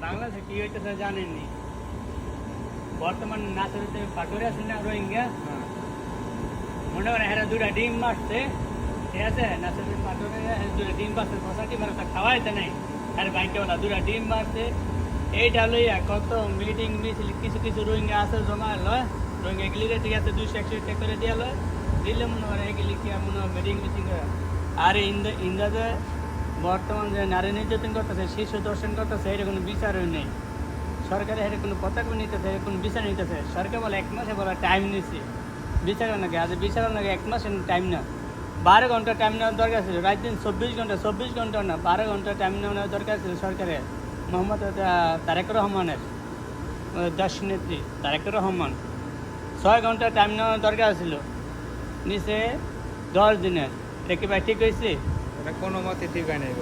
বাংলাদেশে কি হইতেছে জানেননি? বর্তমান নাচরিতে পাটোরে আছে না রোহিঙ্গা, মনে করেন এরা দুটা ডিম মারছে, ঠিক আছে? নাচরিতে পাটোরে দুটা ডিম মারছে, সোসাইটি মারে তা খাওয়াইতে নাই। আর বাইকেওয়ালা দুটা ডিম মারছে, এইটা লইয়া কত মিটিং মিছিল কিছু কিছু রোহিঙ্গা আছে জমা লয়, রোহিঙ্গা এগুলিরে ঠিক আছে 200-100 টাকা করে দিয়ে লয়, দিলে মনে হয় এগুলি কি মনে হয় মিটিং মিটিং করে। আর ইন্দাতে বর্তমান যে নারী নির্যাতন করতেছে, শিশু দর্শন করতেছে, এটা কোনো বিচারই নেই। সরকারের এটা কোনো পদক্ষেপ নিতেছে, এটা কোনো বিচার নিতেছে। সরকার বলে 1 মাসে বলে টাইম নিচ্ছে বিচারের নাকি, আজ বিচারের নাকি 1 মাসের টাইম না, 12 ঘন্টা টাইম নেওয়ার দরকার ছিল। রাত দিন 24 ঘন্টা না, 12 ঘন্টা টাইম নেওয়ার দরকার ছিল সরকারের। মোহাম্মদ তারেক রহমানের দেশ নেত্রী তারেক রহমান 6 ঘন্টা টাইম নেওয়ার দরকার ছিল, নিচে 10 দিনের। এটা কি ভাই ঠিক হয়েছে? এটা কোনো মতে ঠিক হয় নাই।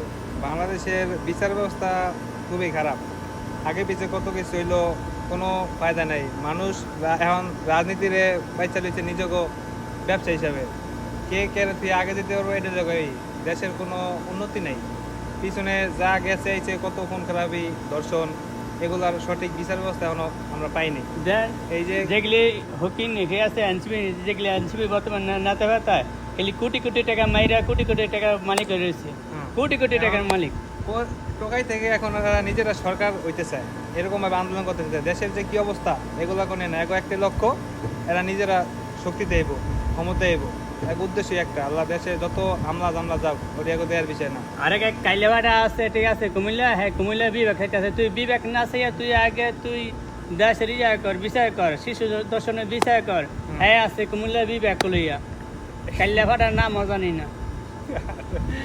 বাংলাদেশের বিচার ব্যবস্থা খুবই খারাপ। আগে পিছিয়ে কত কিছু হইলো, কোনো ফায়দা নাই। মানুষ এখন রাজনীতিরে বাইচা লইছে নিজেকে ব্যবসা হিসাবে। কে কে তুই আগে যেতে পারবো এটা জায়গায় দেশের কোনো উন্নতি নেই। পিছনে যা গেছে আইছে কত খুন খারাপি, ধর্ষণ, এগুলার সঠিক বিচার ব্যবস্থা এখনো আমরা পাইনি। এই যে যেগুলি হকিং ঠিক আছে এনসিপি, যেগুলি এনসিপি বর্তমান নাতে ভাতায় এগুলি কোটি কোটি টাকা মাইরা কোটি কোটি টাকার মালিক রয়েছে, কোটি কোটি টাকার মালিক। টোকাই থেকে এখন এরা নিজেরা সরকার হইতে চায়, এরকম ভাবে আন্দোলন করতে চায়। দেশের যে কি অবস্থা এগুলা কোনো না, একটি লক্ষ্য, এরা নিজেরা শক্তিতে আইব, ক্ষমতা আইব, এক উদ্দেশ্যই একটা, আল্লাহ দেশে যত আমলা জামলা যাও ওটা এগো দেওয়ার বিষয় না। আরেক এক কাইলেবাটা আছে ঠিক আছে কুমিল্লা, হ্যাঁ কুমিল্লা বিবেক খাইতেছে। তুই বিবেক না চাইয়া তুই আগে তুই দেশের ইয়া কর, বিচার কর, শিশু দর্শনের বিচার কর। হ্যাঁ আছে কুমিল্লা বিবেক লইয়া, কাইলেবাটার নামও জানি না।